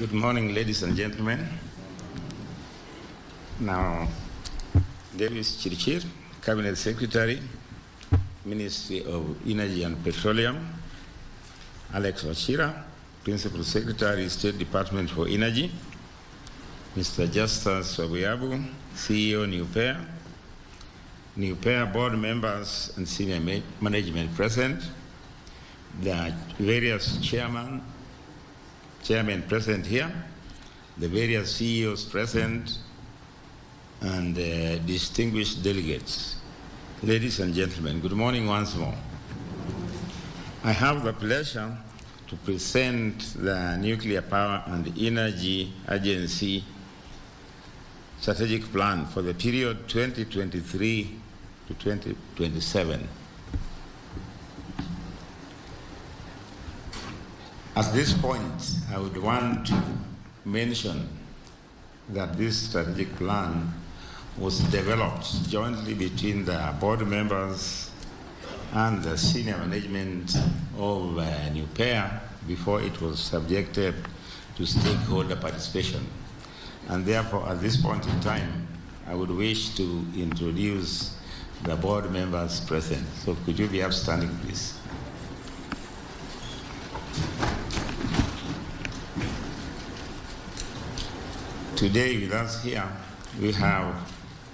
Good morning, ladies and gentlemen. Now, Davis Chirichir, Cabinet Secretary, Ministry of Energy and Petroleum, Alex Wachira, Principal Secretary, State Department for Energy, Mr. Justus Odhiambo, CEO, NuPEA board members and senior management present, the various chairmen present here, the various CEOs present, and distinguished delegates. Ladies and gentlemen, good morning once more. I have the pleasure to present the Nuclear Power and Energy Agency strategic plan for the period 2023 to 2027. At this point, I would want to mention that this strategic plan was developed jointly between the board members and the senior management of NuPEA before it was subjected to stakeholder participation. And therefore, at this point in time, I would wish to introduce the board members present. So could you be upstanding, please? Today with us here, we have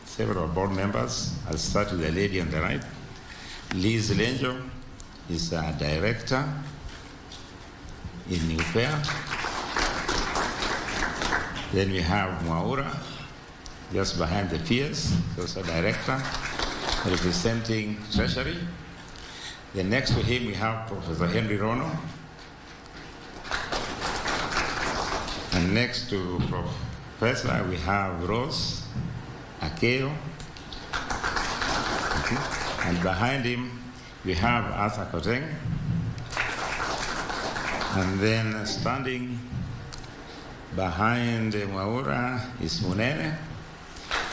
several board members. I'll start with the lady on the right. Liz Lenjo is a director in NuPEA. Then we have Mwaura, just behind the peers, also a director, representing Treasury. Then next to him, we have Professor Henry Rono. And next to Professor, we have Rose Akeo. And behind him, we have Arthur Koteng. And then standing behind Mwaura is Munene,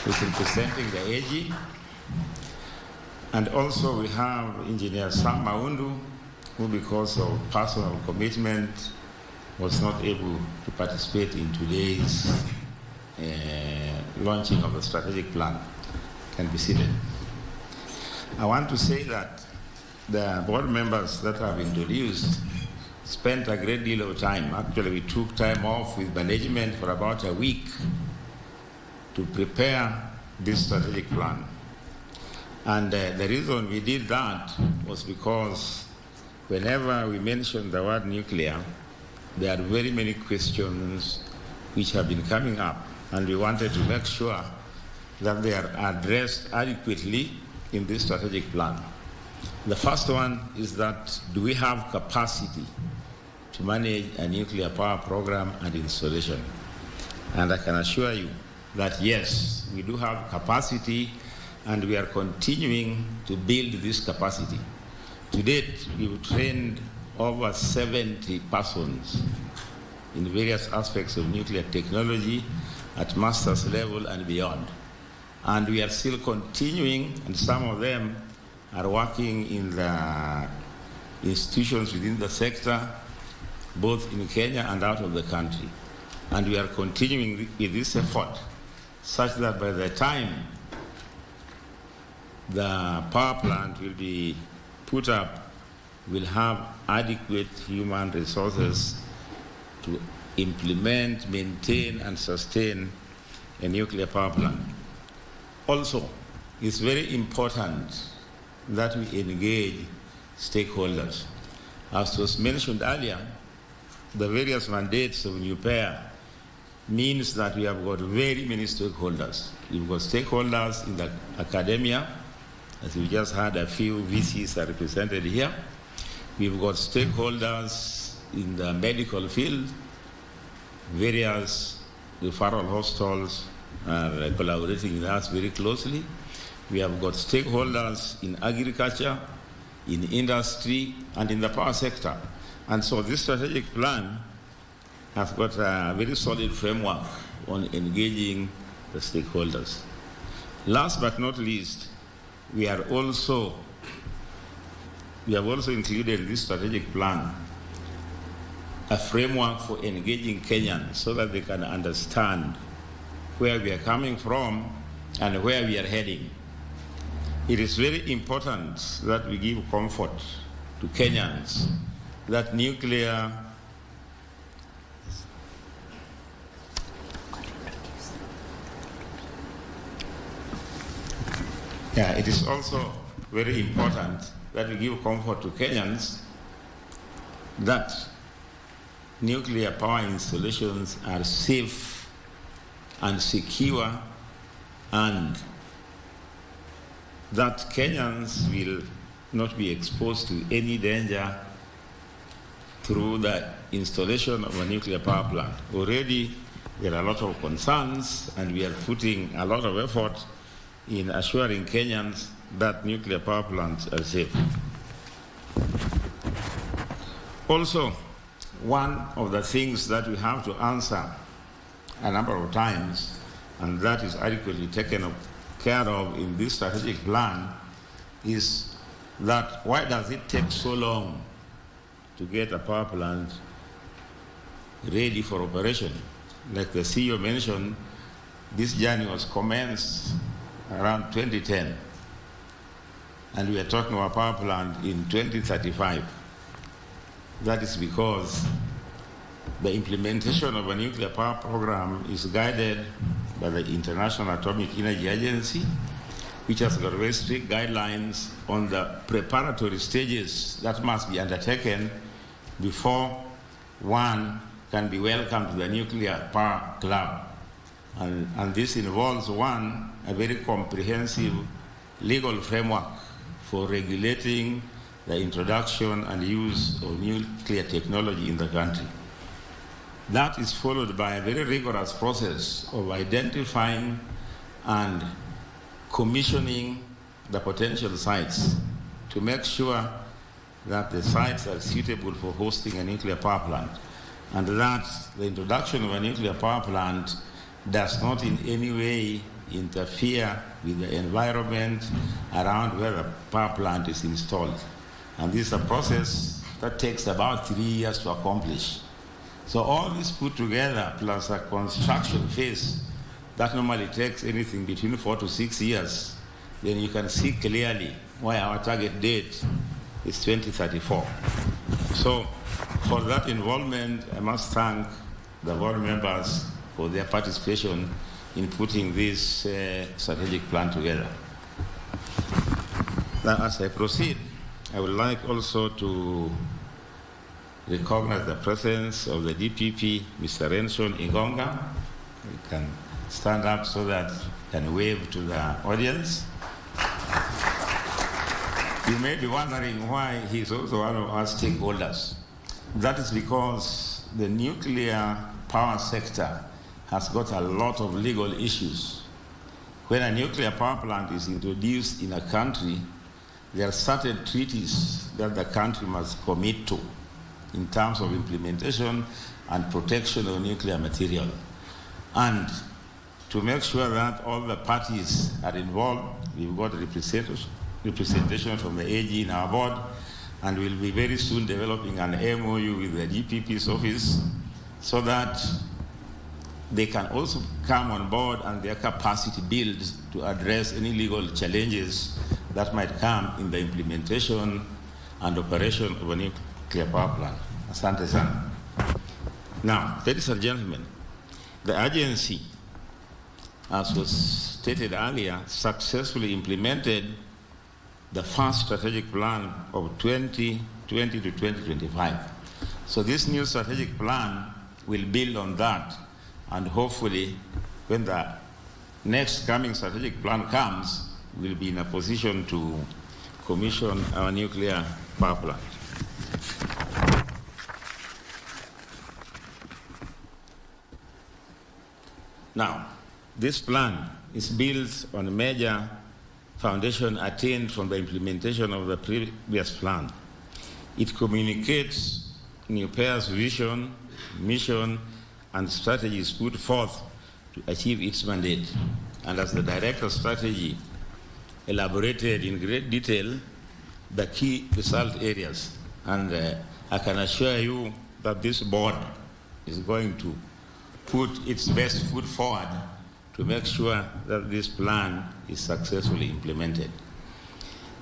who's representing the AG. And also we have Engineer Sam Maundu, who because of personal commitment was not able to participate in today's launching of the strategic plan. Can be seated. I want to say that the board members that have introduced spent a great deal of time. Actually, we took time off with management for about a week to prepare this strategic plan. And the reason we did that was because whenever we mentioned the word nuclear, there are very many questions which have been coming up, and we wanted to make sure that they are addressed adequately in this strategic plan. The first one is that, do we have capacity to manage a nuclear power program and installation? And I can assure you that yes, we do have capacity, and we are continuing to build this capacity. To date, we've trained over 70 persons in various aspects of nuclear technology at master's level and beyond. And we are still continuing, and some of them are working in the institutions within the sector, both in Kenya and out of the country. And we are continuing with this effort such that by the time the power plant will be put up, we'll have adequate human resources to implement, maintain, and sustain a nuclear power plant. Also, it's very important that we engage stakeholders. As was mentioned earlier, the various mandates of NuPEA means that we have got very many stakeholders. We've got stakeholders in the academia, as we just had a few VCs are represented here. We've got stakeholders in the medical field, various referral hospitals are collaborating with us very closely. We have got stakeholders in agriculture, in industry, and in the power sector. And so this strategic plan has got a very solid framework on engaging the stakeholders. Last but not least, we have also included in this strategic plan a framework for engaging Kenyans so that they can understand where we are coming from and where we are heading. It is very important that we give comfort to Kenyans that nuclear it is also very important that we give comfort to Kenyans that nuclear power installations are safe and secure, and that Kenyans will not be exposed to any danger through the installation of a nuclear power plant. Already there are a lot of concerns, and we are putting a lot of effort in assuring Kenyans that nuclear power plants are safe. Also, one of the things that we have to answer a number of times, and that is adequately taken care of in this strategic plan, is that why does it take so long to get a power plant ready for operation? Like the CEO mentioned, this journey was commenced around 2010, and we are talking about power plant in 2035. That is because the implementation of a nuclear power program is guided by the International Atomic Energy Agency, which has got very strict guidelines on the preparatory stages that must be undertaken before one can be welcomed to the nuclear power club. And this involves, one, a very comprehensive legal framework for regulating the introduction and use of nuclear technology in the country. That is followed by a very rigorous process of identifying and commissioning the potential sites to make sure that the sites are suitable for hosting a nuclear power plant, and that the introduction of a nuclear power plant does not in any way interfere with the environment around where the power plant is installed. And this is a process that takes about 3 years to accomplish. So all this put together, plus a construction phase that normally takes anything between 4 to 6 years, then you can see clearly why our target date is 2034. So for that involvement, I must thank the board members for their participation in putting this strategic plan together. Now, as I proceed, I would like also to recognize the presence of the DPP, Mr. Renson Ingonga. You can stand up so that you can wave to the audience. You may be wondering why he's also one of our stakeholders. That is because the nuclear power sector has got a lot of legal issues. When a nuclear power plant is introduced in a country, there are certain treaties that the country must commit to in terms of implementation and protection of nuclear material. And to make sure that all the parties are involved, we've got representation from the AG in our board, and we'll be very soon developing an MOU with the DPP's office so that they can also come on board and their capacity build to address any legal challenges that might come in the implementation and operation of a nuclear power plant. Asante sana. Now, ladies and gentlemen, the agency, as was stated earlier, successfully implemented the first strategic plan of 2020 to 2025. So this new strategic plan will build on that, and hopefully when the next coming strategic plan comes, we'll be in a position to commission our nuclear power plant. Now, this plan is built on a major foundation attained from the implementation of the previous plan. It communicates NuPEA's vision, mission, and strategies put forth to achieve its mandate. And as the Director of Strategy elaborated in great detail the key result areas, and I can assure you that that this board is going to put its best foot forward to make sure that this plan is successfully implemented.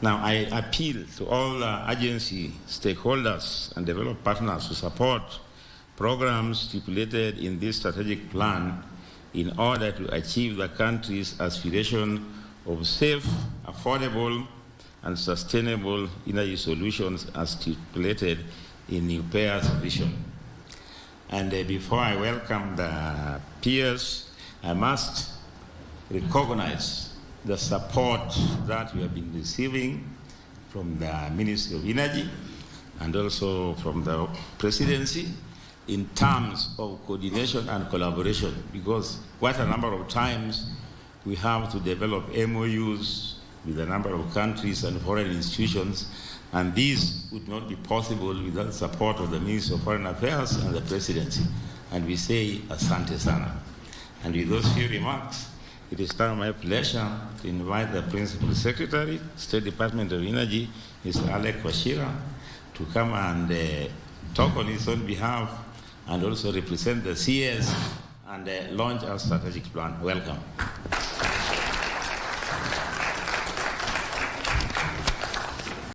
Now, I appeal to all agency stakeholders and development partners to support programs stipulated in this strategic plan in order to achieve the country's aspiration of safe, affordable, and sustainable energy solutions as stipulated in NuPEA's vision. And before I welcome the peers, I must recognize the support that we have been receiving from the Ministry of Energy and also from the Presidency in terms of coordination and collaboration, because quite a number of times we have to develop MOUs with a number of countries and foreign institutions, and these would not be possible without the support of the Ministry of Foreign Affairs and the Presidency. And we say, asante sana. And with those few remarks, it is now my pleasure to invite the Principal Secretary, State Department of Energy, Mr. Alec Washira, to come and talk on his own behalf and also represent the CS and launch our strategic plan. Welcome.